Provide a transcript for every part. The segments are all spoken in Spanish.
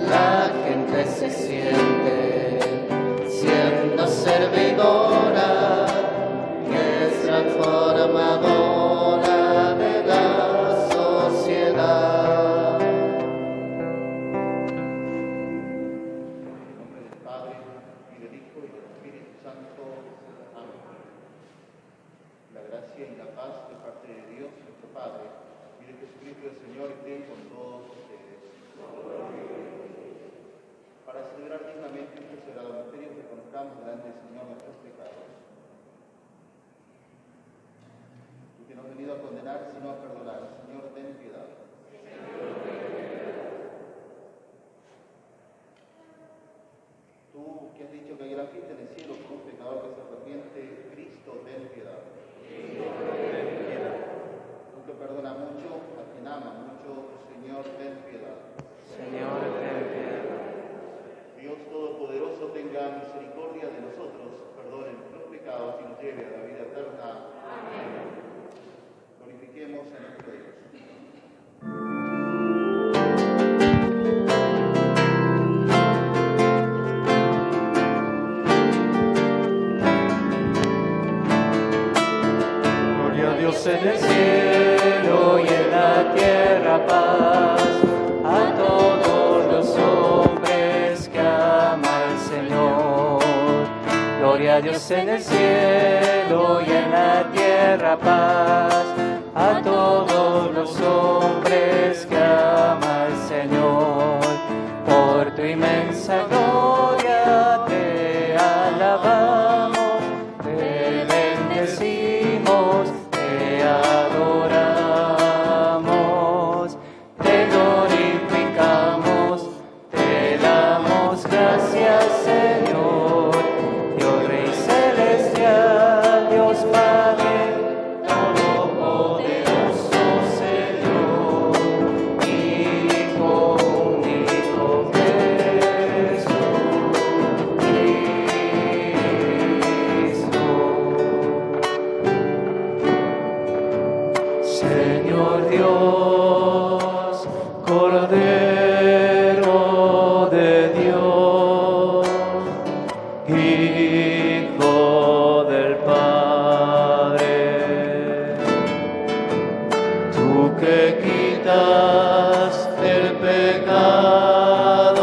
la gente se siente siendo servidora, que es transformadora de la sociedad. En nombre del Padre, y del Hijo, y del Espíritu Santo. Amén. La gracia y la paz de parte de Dios, nuestro Padre, y de Jesucristo el Señor, estén con todos ustedes. Para celebrar dignamente este sagrado misterio, que conozcamos delante del Señor nuestros pecados. Tú que no has venido a condenar, sino a perdonar, Señor, ten piedad. Tú que has dicho que hay gran fiesta en el cielo por un pecador que se arrepiente, Cristo, ten piedad. Tú que perdona mucho, a quien ama mucho, Señor, ten piedad. Señor, ten piedad. Dios Todopoderoso tenga misericordia de nosotros, perdone nuestros pecados y nos lleve a la vida eterna. Amén. Glorifiquemos a nuestro Dios. Dios en el cielo y en la tierra paz, a todos los hombres que ama el Señor. Gloria a Dios en el cielo y en la tierra paz, a todos los hombres que ama el Señor. Por tu inmensa gloria te alabamos, te bendecimos, te adoramos, te glorificamos, te damos gracias, Señor, Dios Rey celestial, Dios Padre todopoderoso, Señor, Hijo único Jesús, Cristo. Señor Dios, Cordero de Dios, Hijo del Padre, tú que quitas el pecado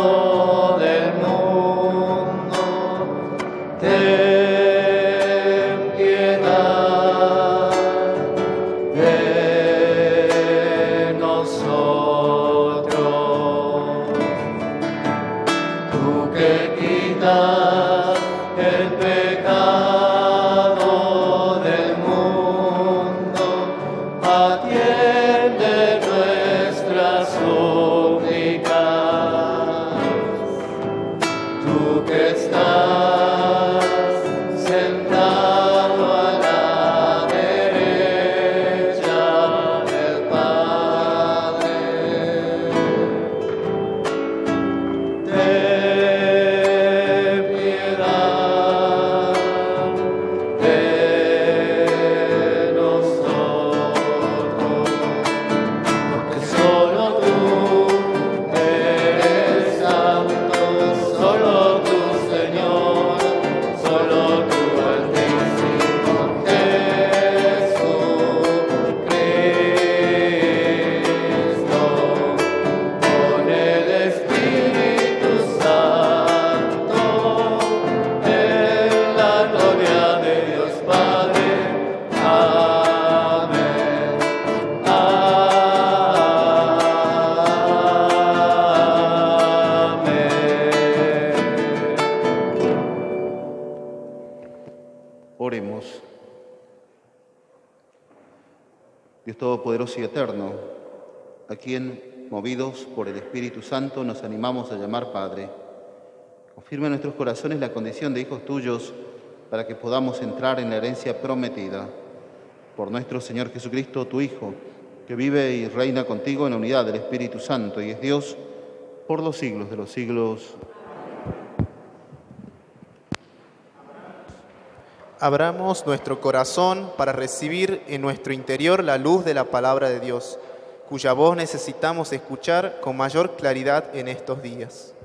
del mundo, ten piedad de nosotros. Tú que quitas el pecado del mundo, atiende nuestras súplicas. Tú que estás sentado a la derecha del Padre, ten piedad de nosotros, porque solo tú eres santo, solo tú, Señor, solo tú, Altísimo Jesucristo, con el Espíritu Santo, en la gloria de Dios Padre. Amén. Oremos. Dios Todopoderoso y Eterno, a quien, movidos por el Espíritu Santo, nos animamos a llamar Padre, confirma en nuestros corazones la condición de hijos tuyos para que podamos entrar en la herencia prometida. Por nuestro Señor Jesucristo, tu Hijo, que vive y reina contigo en la unidad del Espíritu Santo y es Dios por los siglos de los siglos. Abramos nuestro corazón para recibir en nuestro interior la luz de la palabra de Dios. cuya voz necesitamos escuchar con mayor claridad en estos días.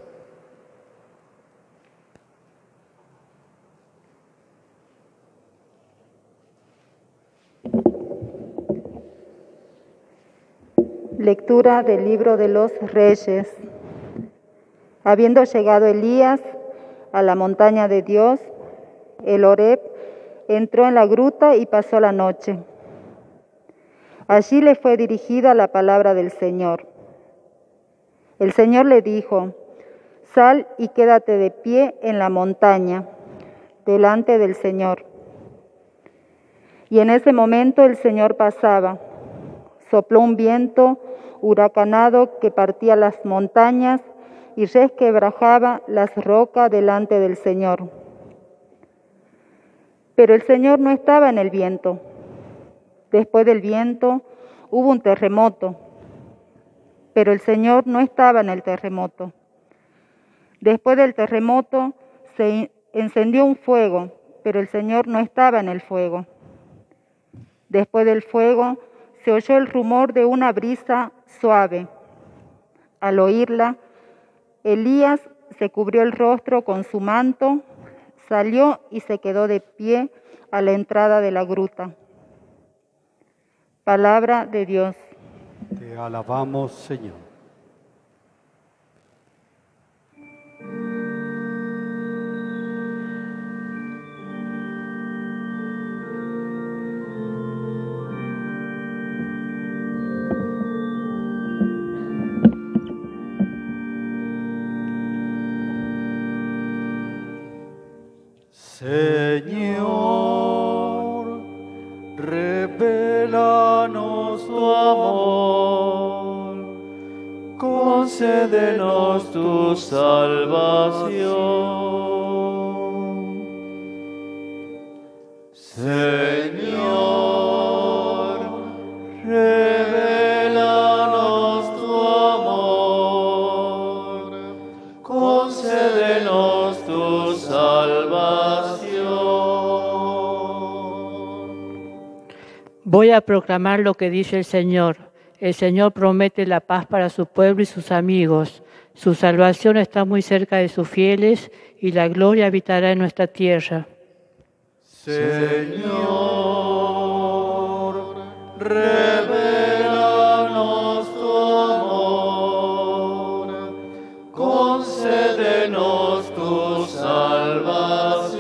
Lectura del libro de los Reyes. Habiendo llegado Elías a la montaña de Dios, el Horeb, entró en la gruta y pasó la noche. Allí le fue dirigida la palabra del Señor. El Señor le dijo: sal y quédate de pie en la montaña, delante del Señor. Y en ese momento el Señor pasaba. Sopló un viento huracanado que partía las montañas y resquebrajaba las rocas delante del Señor. Pero el Señor no estaba en el viento. Después del viento hubo un terremoto, pero el Señor no estaba en el terremoto. Después del terremoto se encendió un fuego, pero el Señor no estaba en el fuego. Después del fuego se oyó el rumor de una brisa suave. Al oírla, Elías se cubrió el rostro con su manto, salió y se quedó de pie a la entrada de la gruta. Palabra de Dios. Te alabamos, Señor. Señor, revélanos tu amor, concédenos tu salvación. Señor, revélanos tu amor, concédenos tu salvación. Voy a proclamar lo que dice el Señor. El Señor promete la paz para su pueblo y sus amigos. Su salvación está muy cerca de sus fieles y la gloria habitará en nuestra tierra. Señor, revélanos tu amor, concédenos tu salvación.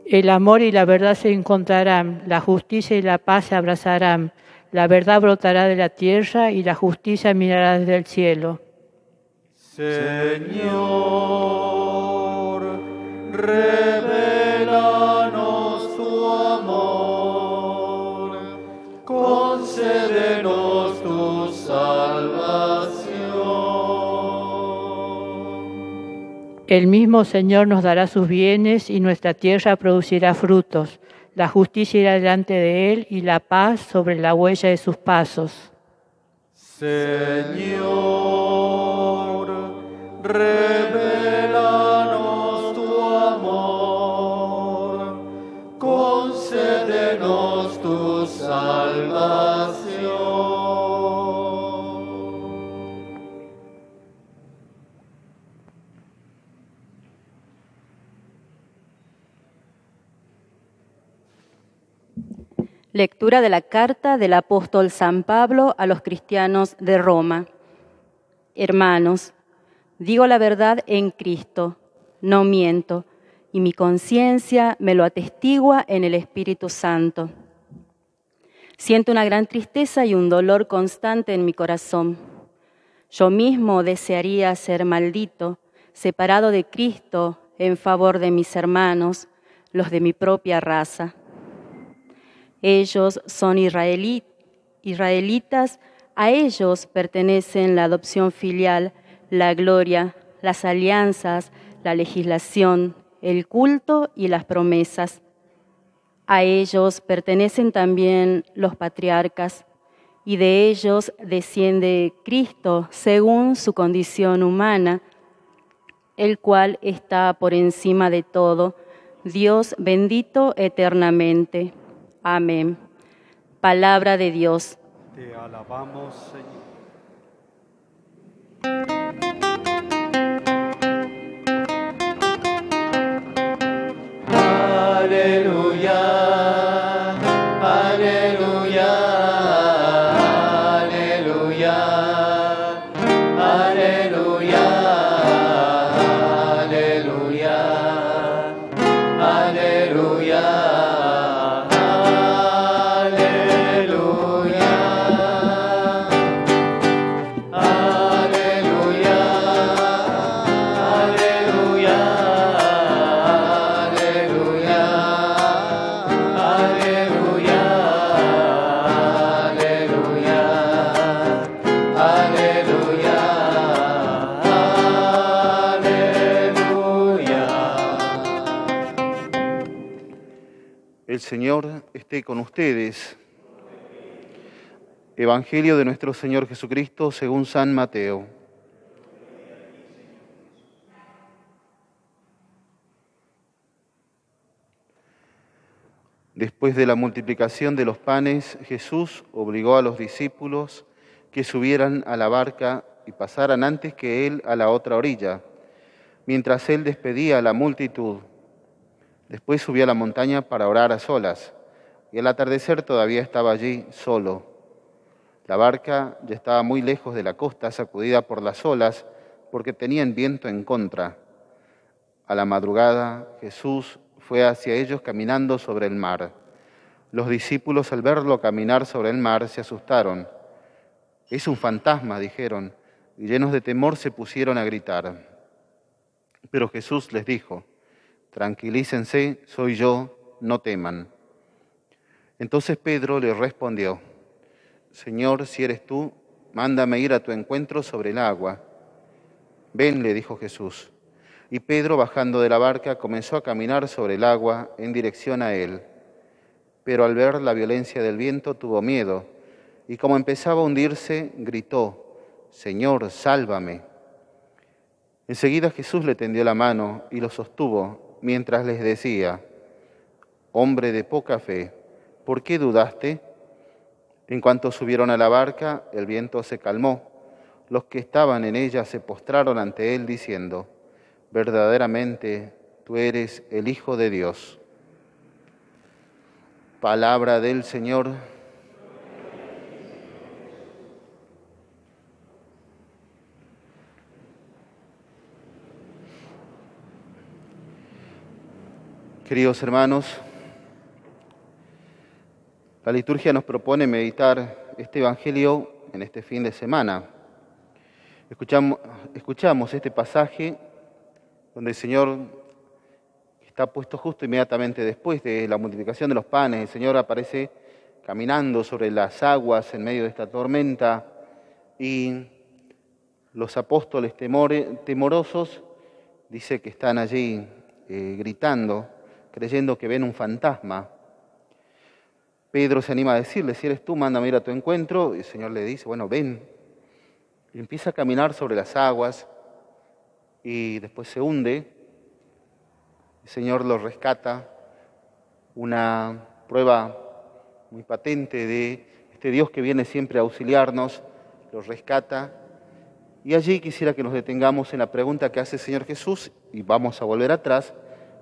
El amor y la verdad se encontrarán, la justicia y la paz se abrazarán. La verdad brotará de la tierra y la justicia mirará desde el cielo. Señor, revélanos tu amor, concédenos tu salvación. El mismo Señor nos dará sus bienes y nuestra tierra producirá frutos. La justicia irá delante de Él y la paz sobre la huella de sus pasos. Señor, revélanos tu amor, concédenos tu salvación. Lectura de la carta del apóstol San Pablo a los cristianos de Roma. Hermanos, digo la verdad en Cristo, no miento, y mi conciencia me lo atestigua en el Espíritu Santo. Siento una gran tristeza y un dolor constante en mi corazón. Yo mismo desearía ser maldito, separado de Cristo en favor de mis hermanos, los de mi propia raza. Ellos son israelitas, a ellos pertenecen la adopción filial, la gloria, las alianzas, la legislación, el culto y las promesas. A ellos pertenecen también los patriarcas, y de ellos desciende Cristo según su condición humana, el cual está por encima de todo, Dios bendito eternamente. Amén. Palabra de Dios. Te alabamos, Señor. Aleluya, aleluya, aleluya, aleluya, aleluya, aleluya, aleluya, aleluya, aleluya. El Señor esté con ustedes. Evangelio de nuestro Señor Jesucristo según San Mateo. Después de la multiplicación de los panes, Jesús obligó a los discípulos que subieran a la barca y pasaran antes que él a la otra orilla, mientras él despedía a la multitud. Después subió a la montaña para orar a solas, y al atardecer todavía estaba allí solo. La barca ya estaba muy lejos de la costa, sacudida por las olas, porque tenían viento en contra. A la madrugada, Jesús fue hacia ellos caminando sobre el mar. Los discípulos, al verlo caminar sobre el mar, se asustaron. «Es un fantasma», dijeron, y llenos de temor se pusieron a gritar. Pero Jesús les dijo: «Tranquilícense, soy yo, no teman». Entonces Pedro le respondió: «Señor, si eres tú, mándame ir a tu encuentro sobre el agua». «Ven», le dijo Jesús. Y Pedro, bajando de la barca, comenzó a caminar sobre el agua en dirección a él. Pero al ver la violencia del viento tuvo miedo, y como empezaba a hundirse, gritó: «Señor, sálvame». Enseguida Jesús le tendió la mano y lo sostuvo, mientras les decía: «Hombre de poca fe, ¿por qué dudaste?». En cuanto subieron a la barca, el viento se calmó. Los que estaban en ella se postraron ante él, diciendo: «Verdaderamente, tú eres el Hijo de Dios». Palabra del Señor. Queridos hermanos, la liturgia nos propone meditar este Evangelio en este fin de semana. Escuchamos este pasaje donde el Señor está puesto justo inmediatamente después de la multiplicación de los panes. El Señor aparece caminando sobre las aguas en medio de esta tormenta y los apóstoles temorosos dice que están allí gritando, creyendo que ven un fantasma. Pedro se anima a decirle: «Si eres tú, mándame ir a tu encuentro». Y el Señor le dice: «Bueno, ven». Y empieza a caminar sobre las aguas y después se hunde. El Señor lo rescata, una prueba muy patente de este Dios que viene siempre a auxiliarnos, lo rescata. Y allí quisiera que nos detengamos en la pregunta que hace el Señor Jesús, y vamos a volver atrás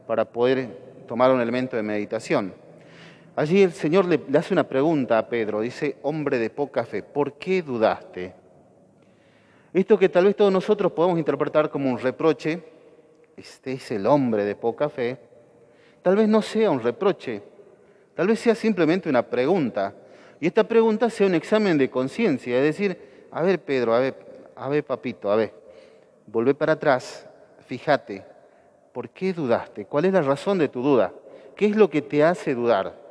para poder tomar un elemento de meditación. Allí el Señor le hace una pregunta a Pedro, dice: «Hombre de poca fe, ¿por qué dudaste?». Esto que tal vez todos nosotros podemos interpretar como un reproche, este es el hombre de poca fe, tal vez no sea un reproche, tal vez sea simplemente una pregunta. Y esta pregunta sea un examen de conciencia, es decir: a ver Pedro, a ver papito, a ver, volvé para atrás, fíjate, ¿por qué dudaste? ¿Cuál es la razón de tu duda? ¿Qué es lo que te hace dudar?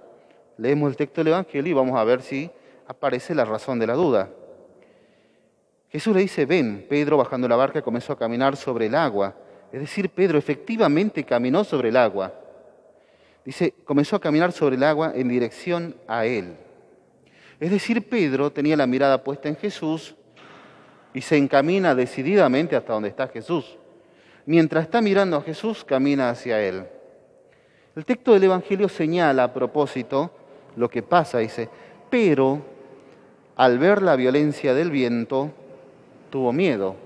Leemos el texto del Evangelio y vamos a ver si aparece la razón de la duda. Jesús le dice: «Ven». Pedro, bajando la barca, comenzó a caminar sobre el agua. Es decir, Pedro efectivamente caminó sobre el agua. Dice, comenzó a caminar sobre el agua en dirección a él. Es decir, Pedro tenía la mirada puesta en Jesús y se encamina decididamente hasta donde está Jesús. Mientras está mirando a Jesús, camina hacia él. El texto del Evangelio señala a propósito lo que pasa. Dice: pero al ver la violencia del viento, tuvo miedo.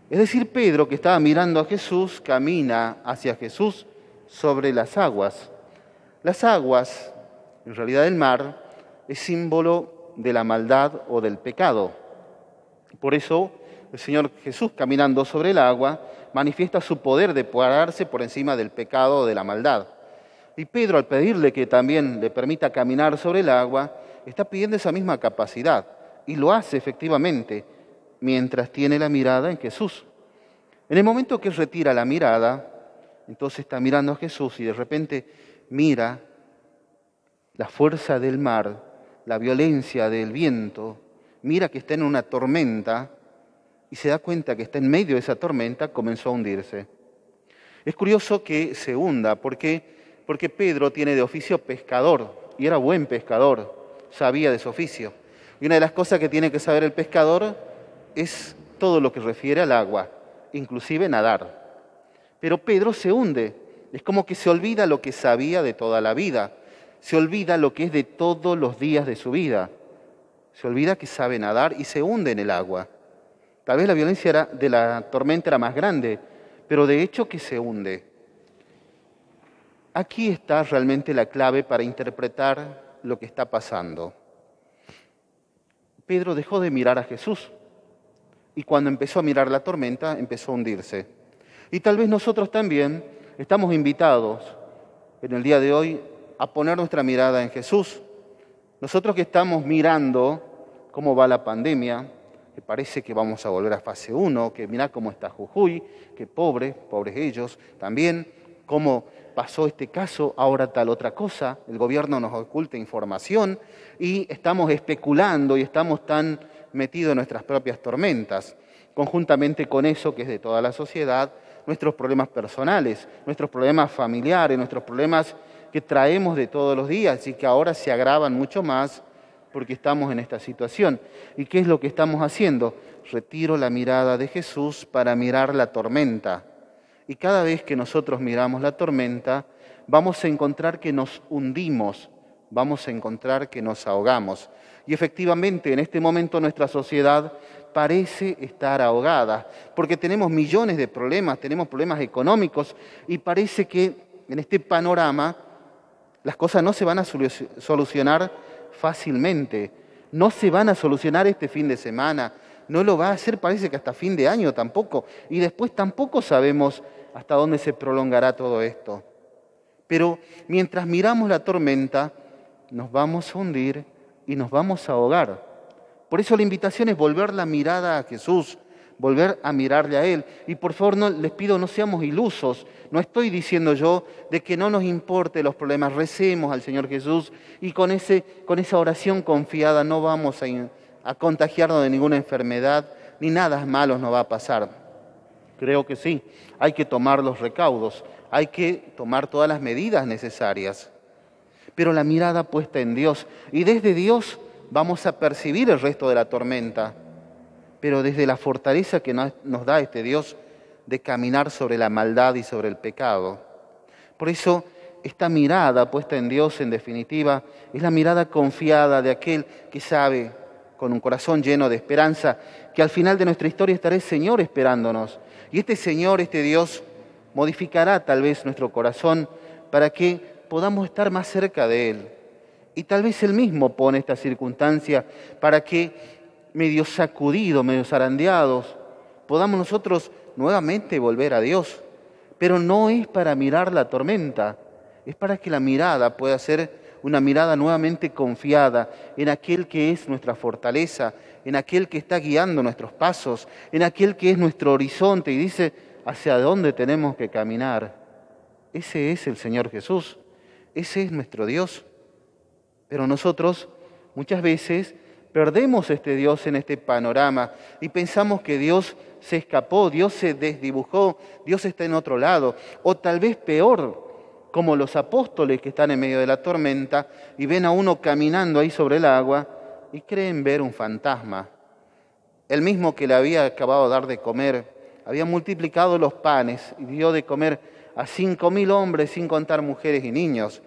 Es decir, Pedro, que estaba mirando a Jesús, camina hacia Jesús sobre las aguas. Las aguas, en realidad el mar, es símbolo de la maldad o del pecado. Por eso el Señor Jesús, caminando sobre el agua, manifiesta su poder de pararse por encima del pecado o de la maldad. Y Pedro, al pedirle que también le permita caminar sobre el agua, está pidiendo esa misma capacidad. Y lo hace efectivamente, mientras tiene la mirada en Jesús. En el momento que retira la mirada, entonces está mirando a Jesús y de repente mira la fuerza del mar, la violencia del viento, mira que está en una tormenta y se da cuenta que está en medio de esa tormenta, comenzó a hundirse. Es curioso que se hunda, porque Pedro tiene de oficio pescador y era buen pescador, sabía de su oficio. Y una de las cosas que tiene que saber el pescador es todo lo que refiere al agua, inclusive nadar. Pero Pedro se hunde, es como que se olvida lo que sabía de toda la vida, se olvida lo que es de todos los días de su vida, se olvida que sabe nadar y se hunde en el agua. Tal vez la violencia de la tormenta era más grande, pero de hecho que se hunde. Aquí está realmente la clave para interpretar lo que está pasando. Pedro dejó de mirar a Jesús y cuando empezó a mirar la tormenta empezó a hundirse. Y tal vez nosotros también estamos invitados en el día de hoy a poner nuestra mirada en Jesús. Nosotros que estamos mirando cómo va la pandemia, que parece que vamos a volver a fase 1, que mirá cómo está Jujuy, que pobres ellos, también cómo pasó este caso, ahora tal otra cosa, el gobierno nos oculta información y estamos especulando y estamos tan metidos en nuestras propias tormentas. Conjuntamente con eso, que es de toda la sociedad, nuestros problemas personales, nuestros problemas familiares, nuestros problemas que traemos de todos los días y que ahora se agravan mucho más porque estamos en esta situación. ¿Y qué es lo que estamos haciendo? Retiro la mirada de Jesús para mirar la tormenta. Y cada vez que nosotros miramos la tormenta, vamos a encontrar que nos hundimos, vamos a encontrar que nos ahogamos. Y efectivamente, en este momento nuestra sociedad parece estar ahogada, porque tenemos millones de problemas, tenemos problemas económicos, y parece que en este panorama las cosas no se van a solucionar fácilmente, no se van a solucionar este fin de semana, no lo va a hacer parece que hasta fin de año tampoco, y después tampoco sabemos hasta dónde se prolongará todo esto. Pero mientras miramos la tormenta, nos vamos a hundir y nos vamos a ahogar. Por eso la invitación es volver la mirada a Jesús, volver a mirarle a Él. Y por favor, les pido, no seamos ilusos. No estoy diciendo yo de que no nos importe los problemas. Recemos al Señor Jesús y con esa oración confiada no vamos a contagiarnos de ninguna enfermedad, ni nada malo nos va a pasar. Creo que sí, hay que tomar los recaudos, hay que tomar todas las medidas necesarias. Pero la mirada puesta en Dios, y desde Dios vamos a percibir el resto de la tormenta, pero desde la fortaleza que nos da este Dios de caminar sobre la maldad y sobre el pecado. Por eso, esta mirada puesta en Dios, en definitiva, es la mirada confiada de aquel que sabe, con un corazón lleno de esperanza, que al final de nuestra historia estará el Señor esperándonos. Y este Señor, este Dios, modificará tal vez nuestro corazón para que podamos estar más cerca de Él. Y tal vez Él mismo pone esta circunstancia para que, medio sacudidos, medio zarandeados, podamos nosotros nuevamente volver a Dios. Pero no es para mirar la tormenta, es para que la mirada pueda ser una mirada nuevamente confiada en aquel que es nuestra fortaleza, en aquel que está guiando nuestros pasos, en aquel que es nuestro horizonte y dice hacia dónde tenemos que caminar. Ese es el Señor Jesús, ese es nuestro Dios. Pero nosotros muchas veces perdemos este Dios en este panorama y pensamos que Dios se escapó, Dios se desdibujó, Dios está en otro lado, o tal vez peor, como los apóstoles que están en medio de la tormenta y ven a uno caminando ahí sobre el agua y creen ver un fantasma. El mismo que le había acabado de dar de comer, había multiplicado los panes y dio de comer a 5.000 hombres sin contar mujeres y niños.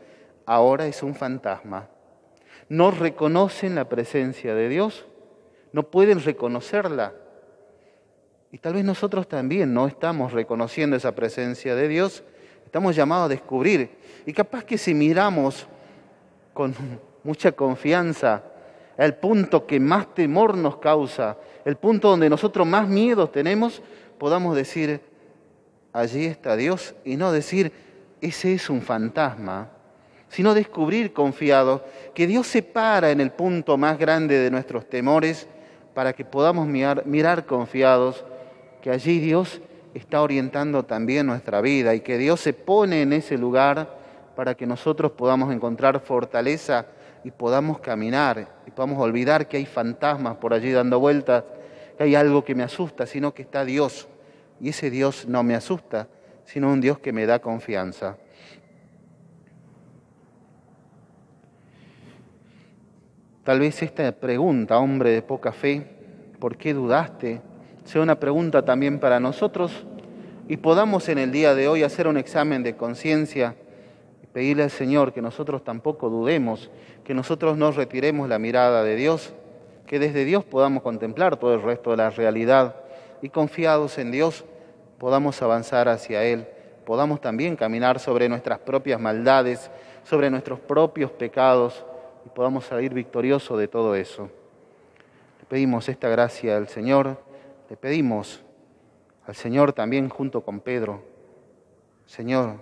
Ahora es un fantasma. no reconocen la presencia de Dios, no pueden reconocerla. Y tal vez nosotros también no estamos reconociendo esa presencia de Dios, estamos llamados a descubrir. Y capaz que si miramos con mucha confianza el punto que más temor nos causa, el punto donde nosotros más miedos tenemos, podamos decir, allí está Dios, y no decir, ese es un fantasma, sino descubrir confiado que Dios se para en el punto más grande de nuestros temores para que podamos mirar confiados que allí Dios está orientando también nuestra vida y que Dios se pone en ese lugar para que nosotros podamos encontrar fortaleza y podamos caminar y podamos olvidar que hay fantasmas por allí dando vueltas, que hay algo que me asusta, sino que está Dios. Y ese Dios no me asusta, sino un Dios que me da confianza. Tal vez esta pregunta, hombre de poca fe, ¿por qué dudaste?, sea una pregunta también para nosotros y podamos en el día de hoy hacer un examen de conciencia y pedirle al Señor que nosotros tampoco dudemos, que nosotros no retiremos la mirada de Dios, que desde Dios podamos contemplar todo el resto de la realidad y confiados en Dios podamos avanzar hacia Él, podamos también caminar sobre nuestras propias maldades, sobre nuestros propios pecados y podamos salir victoriosos de todo eso. Le pedimos esta gracia al Señor. Le pedimos al Señor también junto con Pedro, Señor,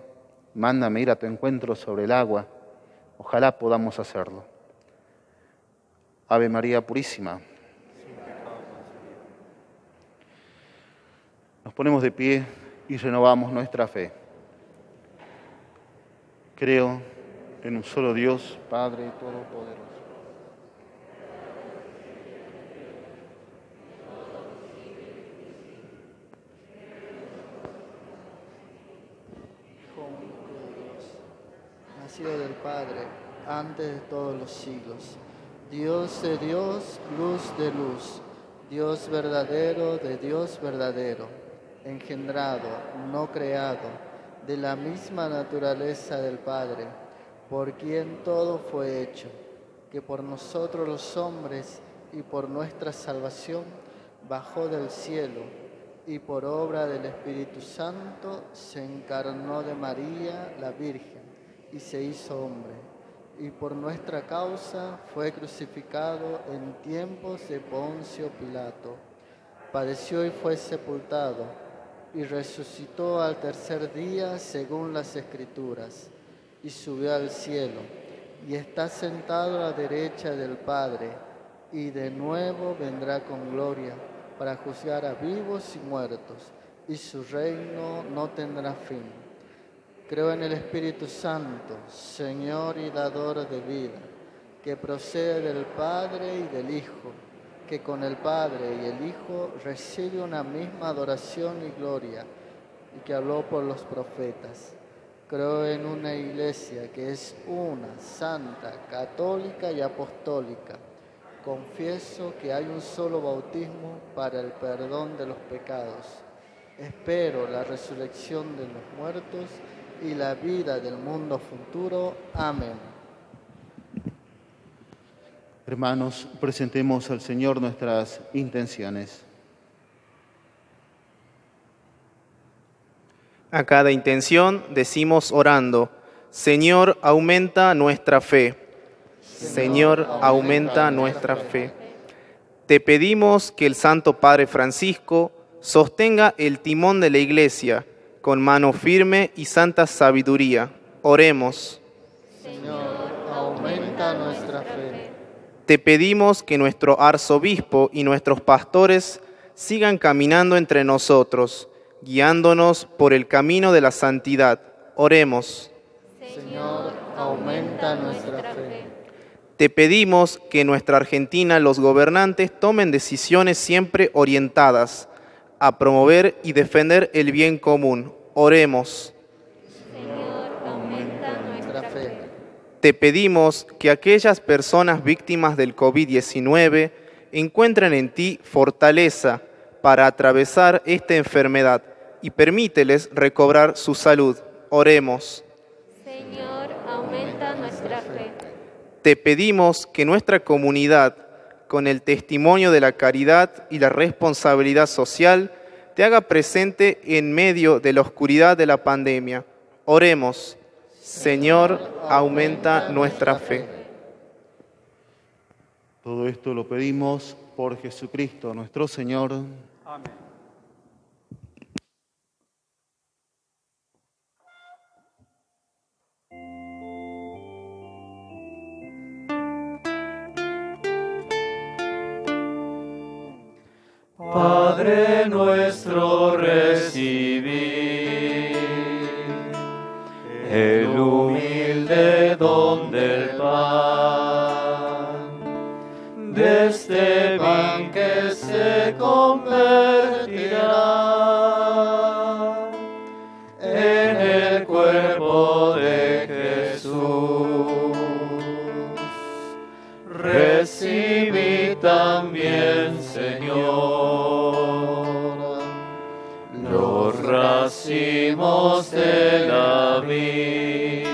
mándame ir a tu encuentro sobre el agua, ojalá podamos hacerlo. Ave María Purísima. Nos ponemos de pie y renovamos nuestra fe. Creo en un solo Dios, Padre Todopoderoso. Nacido del Padre, antes de todos los siglos. Dios de Dios, luz de luz, Dios verdadero de Dios verdadero, engendrado, no creado, de la misma naturaleza del Padre, por quien todo fue hecho, que por nosotros los hombres y por nuestra salvación bajó del cielo, y por obra del Espíritu Santo se encarnó de María, la Virgen, y se hizo hombre, y por nuestra causa fue crucificado en tiempos de Poncio Pilato. Padeció y fue sepultado, y resucitó al tercer día según las Escrituras, y subió al cielo, y está sentado a la derecha del Padre, y de nuevo vendrá con gloria para juzgar a vivos y muertos, y su reino no tendrá fin. Creo en el Espíritu Santo, Señor y dador de vida, que procede del Padre y del Hijo, que con el Padre y el Hijo recibe una misma adoración y gloria, y que habló por los profetas. Creo en una iglesia que es una, santa, católica y apostólica. Confieso que hay un solo bautismo para el perdón de los pecados. Espero la resurrección de los muertos y la vida del mundo futuro. Amén. Hermanos, presentemos al Señor nuestras intenciones. A cada intención decimos orando, Señor, aumenta nuestra fe. Señor, aumenta nuestra fe. Te pedimos que el Santo Padre Francisco sostenga el timón de la Iglesia con mano firme y santa sabiduría. Oremos. Señor, aumenta nuestra fe. Te pedimos que nuestro arzobispo y nuestros pastores sigan caminando entre nosotros, guiándonos por el camino de la santidad. Oremos. Señor, aumenta nuestra fe. Te pedimos que en nuestra Argentina los gobernantes tomen decisiones siempre orientadas a promover y defender el bien común. Oremos. Señor, aumenta nuestra fe. Te pedimos que aquellas personas víctimas del COVID-19 encuentren en ti fortaleza para atravesar esta enfermedad y permíteles recobrar su salud. Oremos. Señor, aumenta nuestra fe. te pedimos que nuestra comunidad, con el testimonio de la caridad y la responsabilidad social, te haga presente en medio de la oscuridad de la pandemia. Oremos. Señor, aumenta nuestra fe. Todo esto lo pedimos por Jesucristo nuestro Señor. Amén. Padre nuestro, recibid el humilde don del pan, de este pan que se convertirá en el cuerpo de Jesús. Recibid también, Señor, los racimos de la vid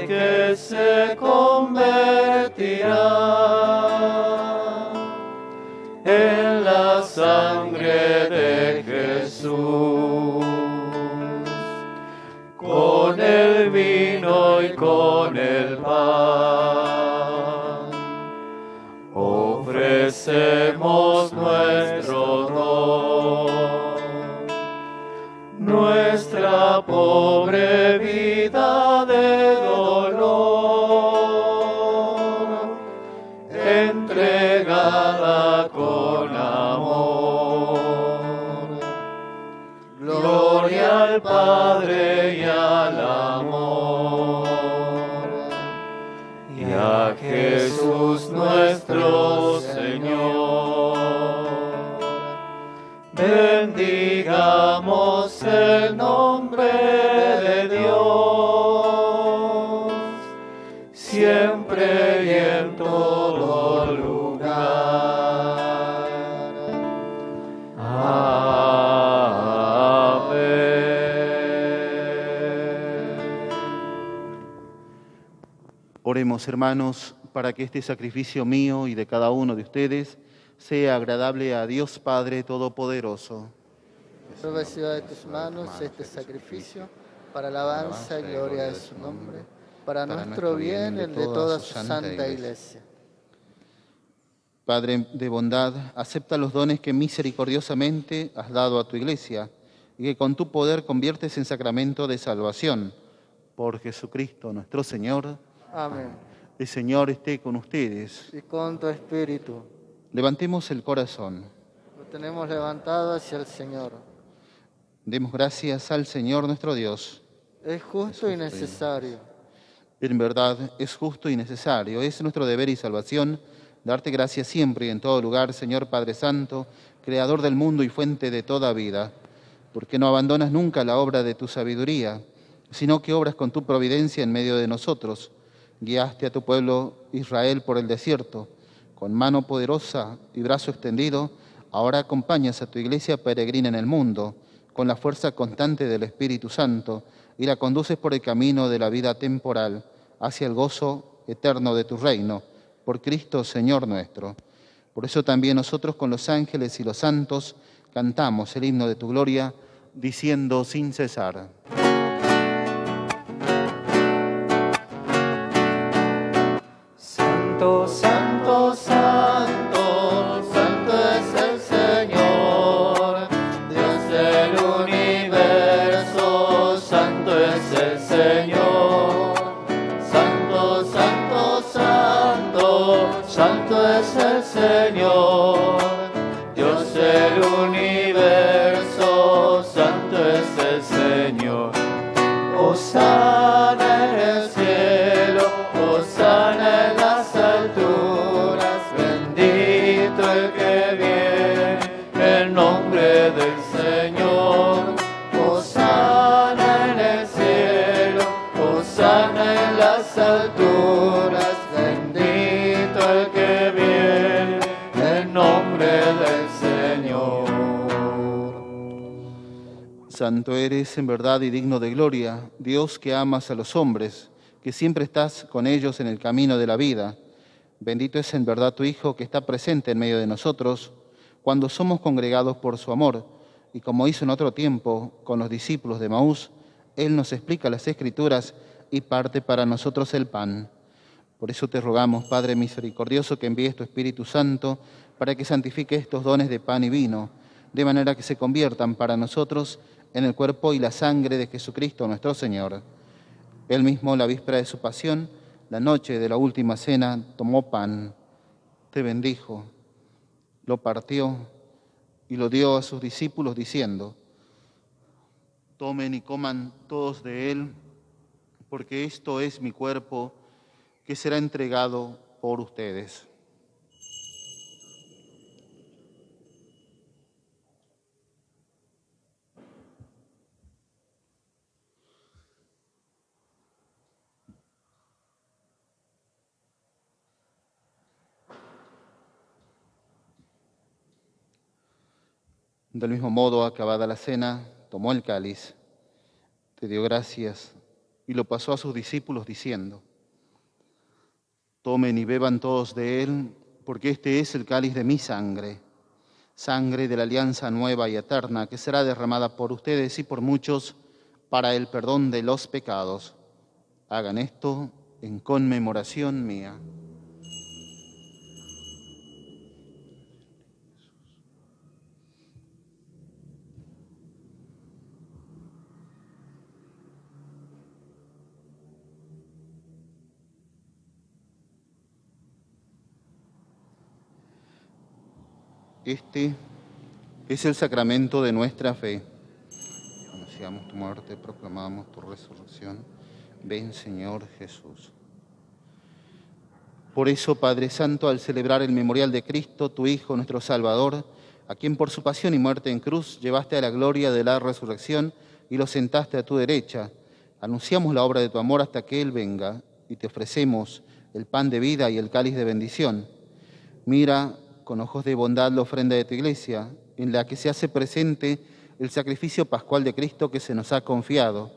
que se convertirá en la sangre de Jesús, con el vino y con el pan. Ofrecemos nuestro don, nuestra pobre vida de dolor, entregada con amor. Gloria al Padre y al amor, y a Jesús nuestro Señor. Bendigamos el nombre de Dios, siempre y en todo lugar. Oremos, hermanos, para que este sacrificio mío y de cada uno de ustedes sea agradable a Dios Padre Todopoderoso. Reciba de tus manos este sacrificio para alabanza y gloria de su nombre, para nuestro bien y el de toda su santa Iglesia. Padre de bondad, acepta los dones que misericordiosamente has dado a tu Iglesia y que con tu poder conviertes en sacramento de salvación. Por Jesucristo nuestro Señor. Amén. El Señor esté con ustedes. Y con tu espíritu. Levantemos el corazón. Lo tenemos levantado hacia el Señor. Demos gracias al Señor nuestro Dios. Es justo y necesario. En verdad, es justo y necesario. Es nuestro deber y salvación darte gracias siempre y en todo lugar, Señor Padre Santo, Creador del mundo y fuente de toda vida, porque no abandonas nunca la obra de tu sabiduría, sino que obras con tu providencia en medio de nosotros. Guiaste a tu pueblo Israel por el desierto. Con mano poderosa y brazo extendido, ahora acompañas a tu Iglesia peregrina en el mundo, con la fuerza constante del Espíritu Santo, y la conduces por el camino de la vida temporal, hacia el gozo eterno de tu reino, por Cristo Señor nuestro. Por eso también nosotros con los ángeles y los santos cantamos el himno de tu gloria, diciendo sin cesar. Santo, santo, santo, santo es el Señor, Dios del universo, santo es el Señor. Santo, santo, santo, santo es el Señor, Dios del universo, santo es el Señor. Hosana en el cielo, hosana en las alturas, bendito el que viene en nombre del Señor. Hosana en el cielo, hosana en las alturas, bendito el que viene en nombre del Señor. Santo eres en verdad y digno de gloria, Dios que amas a los hombres, que siempre estás con ellos en el camino de la vida. Bendito es en verdad tu Hijo que está presente en medio de nosotros cuando somos congregados por su amor, y como hizo en otro tiempo con los discípulos de Maús, Él nos explica las Escrituras y parte para nosotros el pan. Por eso te rogamos, Padre misericordioso, que envíes tu Espíritu Santo para que santifique estos dones de pan y vino, de manera que se conviertan para nosotros en el cuerpo y la sangre de Jesucristo nuestro Señor. Él mismo, la víspera de su pasión, la noche de la última cena, tomó pan, te bendijo, lo partió y lo dio a sus discípulos diciendo: tomen y coman todos de él, porque esto es mi cuerpo que será entregado por ustedes. Del mismo modo, acabada la cena, tomó el cáliz, te dio gracias y lo pasó a sus discípulos diciendo: tomen y beban todos de él, porque este es el cáliz de mi sangre, sangre de la alianza nueva y eterna, que será derramada por ustedes y por muchos para el perdón de los pecados. Hagan esto en conmemoración mía. Este es el sacramento de nuestra fe. Anunciamos tu muerte, proclamamos tu resurrección. Ven, Señor Jesús. Por eso, Padre Santo, al celebrar el memorial de Cristo, tu Hijo, nuestro Salvador, a quien por su pasión y muerte en cruz llevaste a la gloria de la resurrección y lo sentaste a tu derecha, anunciamos la obra de tu amor hasta que Él venga, y te ofrecemos el pan de vida y el cáliz de bendición. Mira con ojos de bondad la ofrenda de tu Iglesia, en la que se hace presente el sacrificio pascual de Cristo que se nos ha confiado.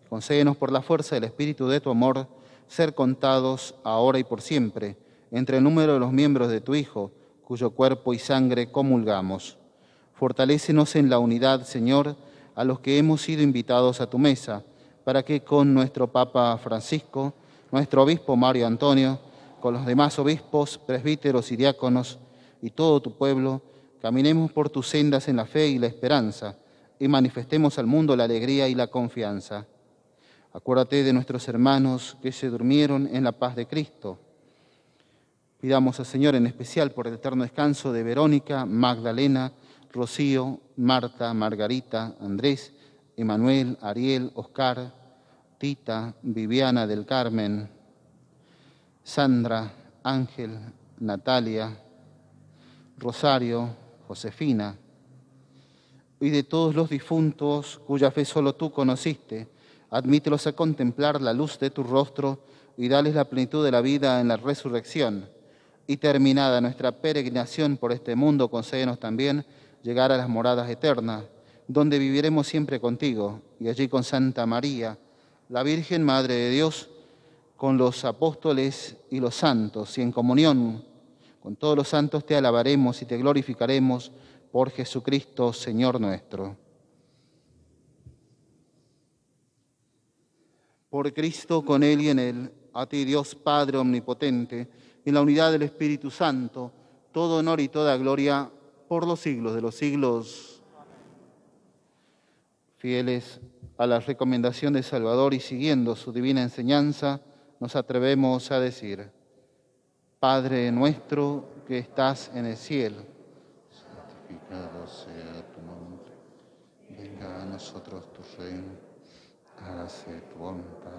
Concédenos por la fuerza del Espíritu de tu amor ser contados ahora y por siempre entre el número de los miembros de tu Hijo, cuyo cuerpo y sangre comulgamos. Fortalécenos en la unidad, Señor, a los que hemos sido invitados a tu mesa, para que con nuestro Papa Francisco, nuestro obispo Mario Antonio, con los demás obispos, presbíteros y diáconos, y todo tu pueblo, caminemos por tus sendas en la fe y la esperanza, y manifestemos al mundo la alegría y la confianza. Acuérdate de nuestros hermanos que se durmieron en la paz de Cristo. Pidamos al Señor en especial por el eterno descanso de Verónica, Magdalena, Rocío, Marta, Margarita, Andrés, Emanuel, Ariel, Oscar, Tita, Viviana del Carmen, Sandra, Ángel, Natalia, Rosario, Josefina, y de todos los difuntos cuya fe solo tú conociste, admítelos a contemplar la luz de tu rostro y dales la plenitud de la vida en la resurrección. Y terminada nuestra peregrinación por este mundo, concédenos también llegar a las moradas eternas, donde viviremos siempre contigo, y allí con Santa María, la Virgen Madre de Dios, con los apóstoles y los santos, y en comunión con todos los santos te alabaremos y te glorificaremos por Jesucristo, Señor nuestro. Por Cristo, con Él y en Él, a ti Dios Padre Omnipotente, en la unidad del Espíritu Santo, todo honor y toda gloria por los siglos de los siglos. Fieles a la recomendación del Salvador y siguiendo su divina enseñanza, nos atrevemos a decir: Padre nuestro que estás en el cielo, santificado sea tu nombre, venga a nosotros tu reino, hágase tu voluntad.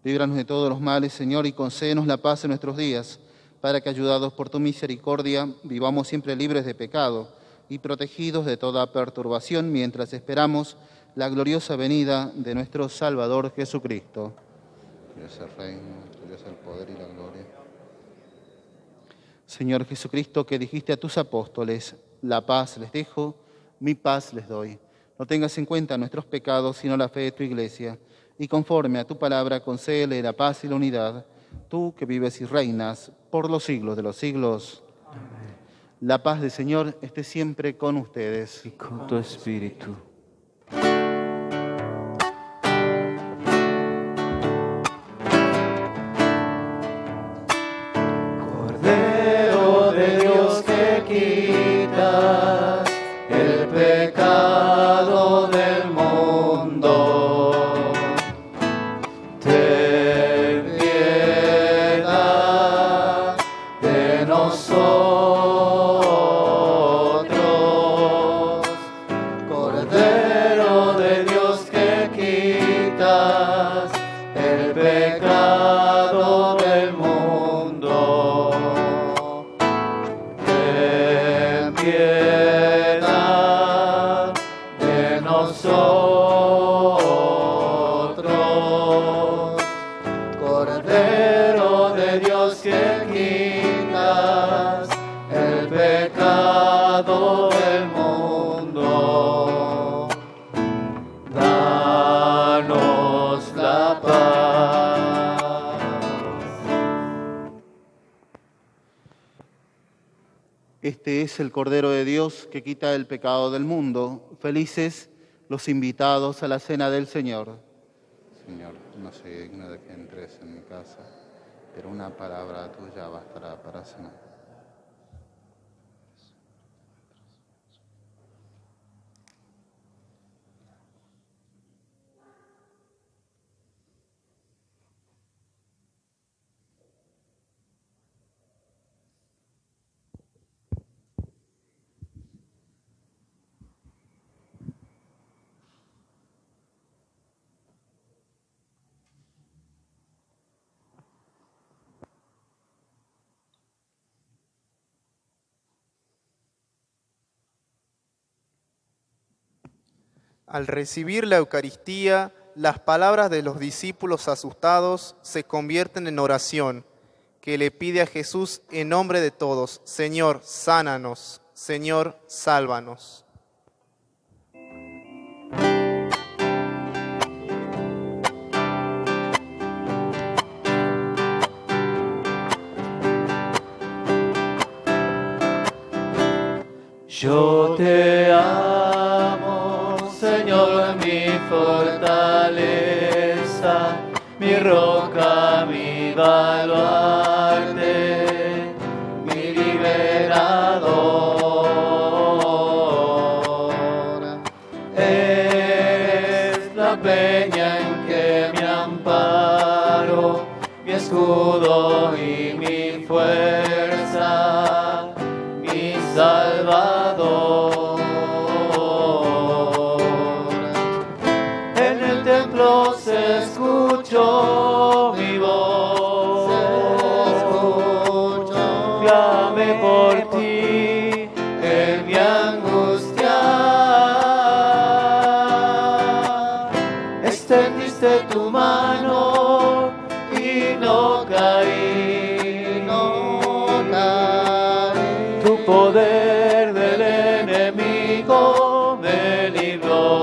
Líbranos de todos los males, Señor, y concédenos la paz en nuestros días, para que, ayudados por tu misericordia, vivamos siempre libres de pecado y protegidos de toda perturbación mientras esperamos la gloriosa venida de nuestro Salvador Jesucristo. Tuyo es el reino, tuyo es el poder y la gloria. Señor Jesucristo, que dijiste a tus apóstoles, la paz les dejo, mi paz les doy. No tengas en cuenta nuestros pecados, sino la fe de tu Iglesia, y conforme a tu palabra concédele la paz y la unidad, tú que vives y reinas por los siglos de los siglos. Amén. La paz del Señor esté siempre con ustedes. Y con tu espíritu. Cordero de Dios que quitas el pecado del mundo, ten piedad de nosotros. Cordero de Dios que quitas el pecado del mundo, ten piedad de nosotros. Cordero de Dios que quitas el pecado del mundo, danos la paz. Este es el Cordero de Dios que quita el pecado del mundo. Felices los invitados a la cena del Señor. Señor, no soy digno de que entres en mi casa, pero una palabra tuya bastará para sanar. Al recibir la Eucaristía, las palabras de los discípulos asustados se convierten en oración, que le pide a Jesús en nombre de todos: Señor, sánanos, Señor, sálvanos. Yo te amo, Señor, mi fortaleza, mi roca, mi baluarte, mi liberador. Eres la peña en que me amparo, mi escudo y mi fuerza, mi Salvador. En el templo se escuchó mi voz, clame por ti en mi angustia. Extendiste tu mano y no caí, tu poder del enemigo me libró.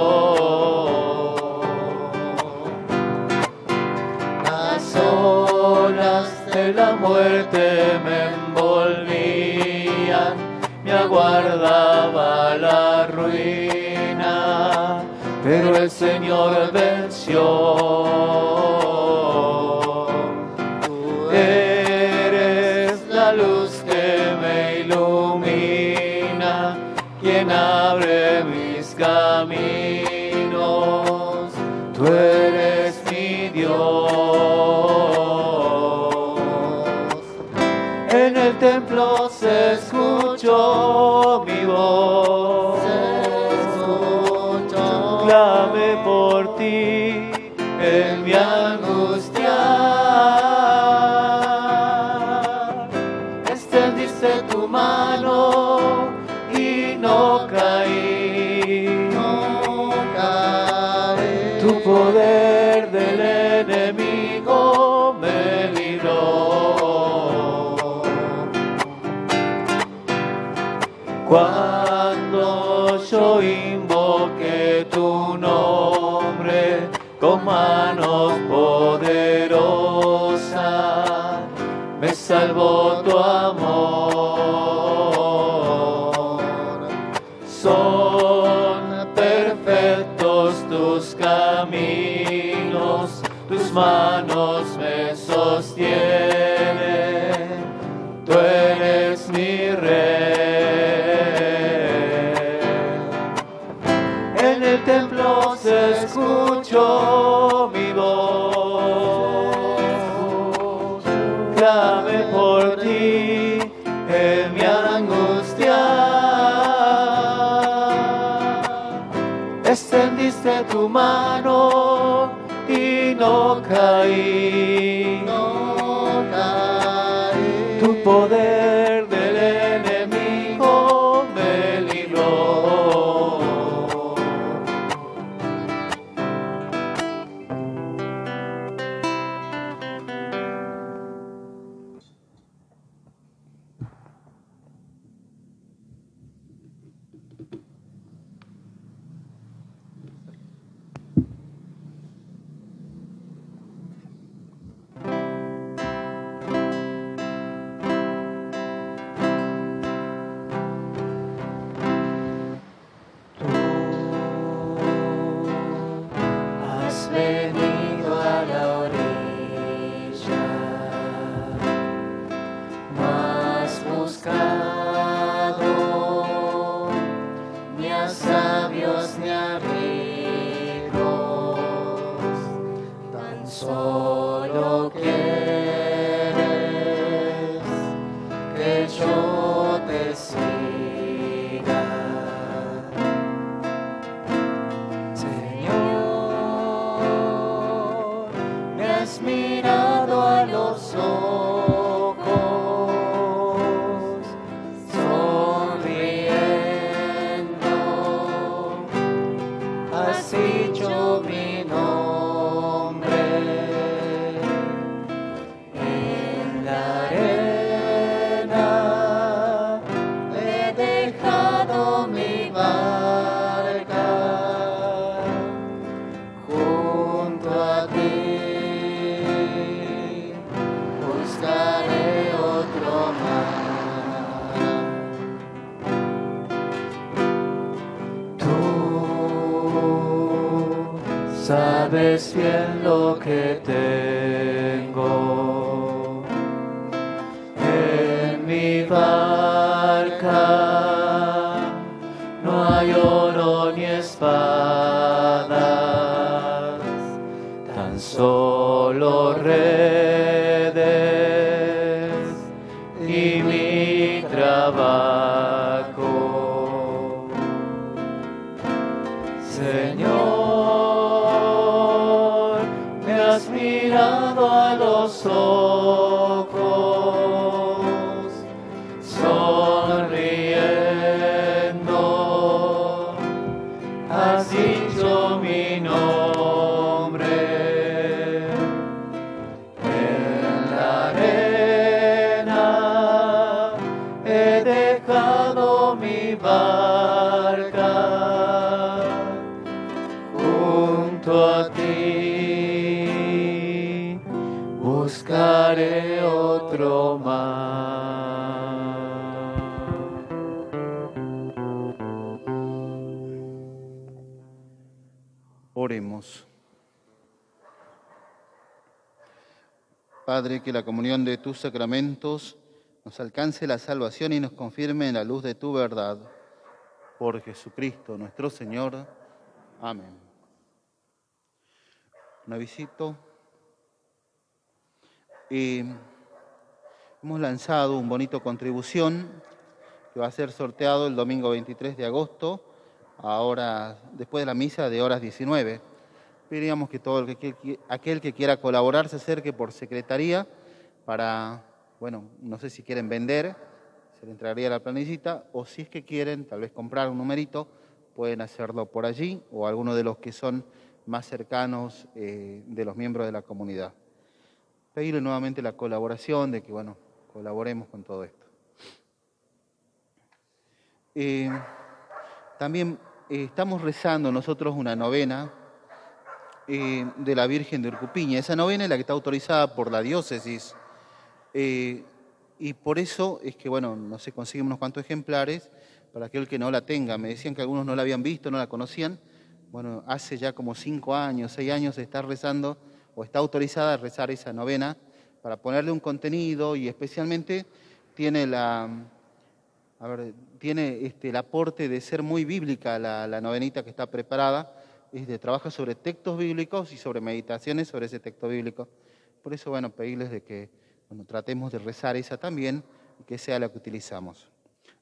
Las olas de la muerte me envolvían, me aguardaba la ruina, pero el Señor venció. Tú eres la luz que me ilumina, quien abre mis caminos. Tú eres mi Dios. En el templo se escuchó mi voz, clame por ti en mi angustia. Extendiste tu mano y no Cuando yo invoqué tu nombre con manos poderosas, me salvó tu amor. Son perfectos tus caminos, tus manos me sostienen, tú eres mi rey. En el templo se escuchó mi voz, clamé por ti en mi angustia. Extendiste tu mano y no caí. Tu poder del enemigo me libró. Has venido a la orilla, no has buscado ni a sabios ni a ricos, tan solo quieres que yo te siga. Señor, me has mirado a los ojos, sonriendo, has dicho mi nombre. En la arena he dejado mi barca, junto a ti buscaré otro mar. Tú sabes bien lo que tengo en mi barca, no hay oro ni espadas, tan solo redes y mi trabajo. Señor, me has mirado a los ojos, sonriendo, has dicho mi nombre. En la arena he dejado mi barca, junto a ti buscaré otro mar. Oremos. Padre, que la comunión de tus sacramentos nos alcance la salvación y nos confirme en la luz de tu verdad. Por Jesucristo nuestro Señor. Amén. Un avisito. Hemos lanzado un bonito contribución que va a ser sorteado el domingo 23 de agosto, después de la misa de horas 19. Pediríamos que aquel que quiera colaborar se acerque por secretaría para, no sé si quieren vender, se le entregaría la planillita, o si es que quieren tal vez comprar un numerito, pueden hacerlo por allí, o alguno de los que son más cercanos de los miembros de la comunidad. Pedirle nuevamente la colaboración, de que, colaboremos con todo esto. También estamos rezando nosotros una novena de la Virgen de Urcupiña. Esa novena es la que está autorizada por la diócesis. Y por eso es que, bueno, no se consiguen unos cuantos ejemplares para aquel que no la tenga. Me decían que algunos no la habían visto, no la conocían. Bueno, hace ya como 5 años, 6 años se está rezando o está autorizada a rezar esa novena para ponerle un contenido y especialmente tiene tiene el aporte de ser muy bíblica la novenita que está preparada. Trabaja sobre textos bíblicos y sobre meditaciones sobre ese texto bíblico. Por eso, bueno, pedirles de que tratemos de rezar esa también y que sea la que utilizamos.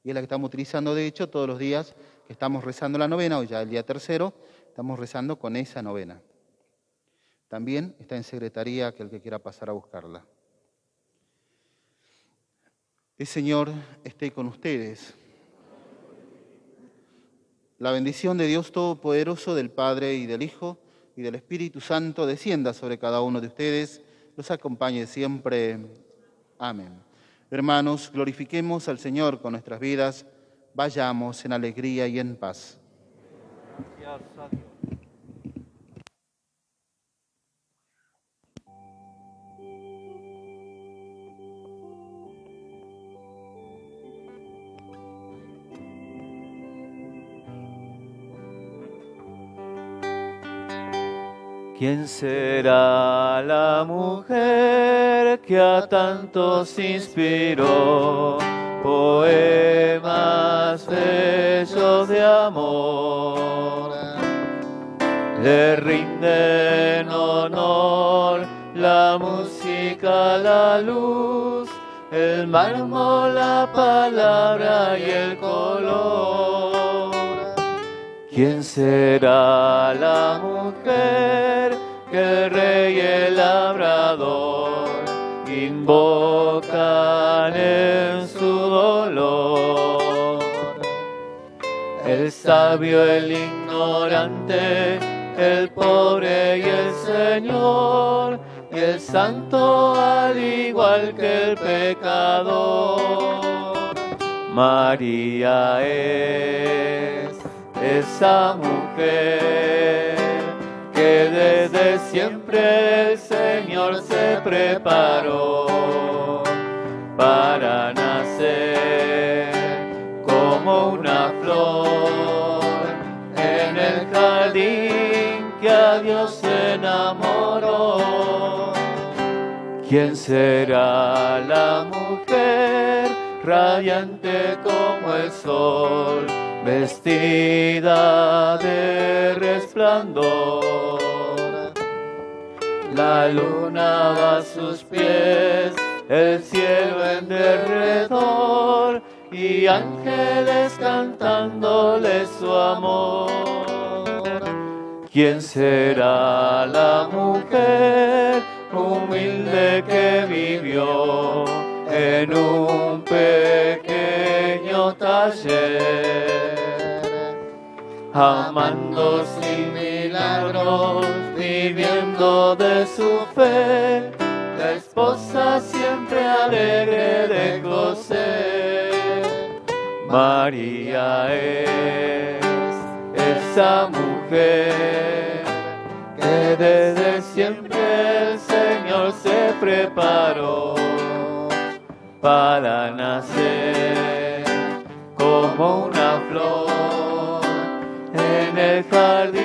Y es la que estamos utilizando, de hecho, todos los días que estamos rezando la novena, hoy ya el día 3º, estamos rezando con esa novena. También está en secretaría aquel que quiera pasar a buscarla. El Señor esté con ustedes. La bendición de Dios Todopoderoso, del Padre y del Hijo y del Espíritu Santo descienda sobre cada uno de ustedes, los acompañe siempre. Amén. Hermanos, glorifiquemos al Señor con nuestras vidas, vayamos en alegría y en paz. Gracias a Dios. ¿Quién será la mujer que a tantos inspiró poemas bellos de amor? Le rinden honor la música, la luz, el mármol, la palabra y el color. ¿Quién será la mujer que el rey y el labrador invocan en su dolor? El sabio, el ignorante, el pobre y el Señor, y el santo al igual que el pecador. María es esa mujer que desde siempre el Señor se preparó para nacer como una flor en el jardín que a Dios enamoró. ¿Quién será la mujer radiante como el sol, vestida de resplandor? La luna va a sus pies, el cielo en derredor, y ángeles cantándole su amor. ¿Quién será la mujer humilde que vivió en un pequeño taller, amando sin milagros, viviendo de su fe, la esposa siempre alegre de José? María es esa mujer que desde siempre el Señor se preparó para nacer como una flor en el jardín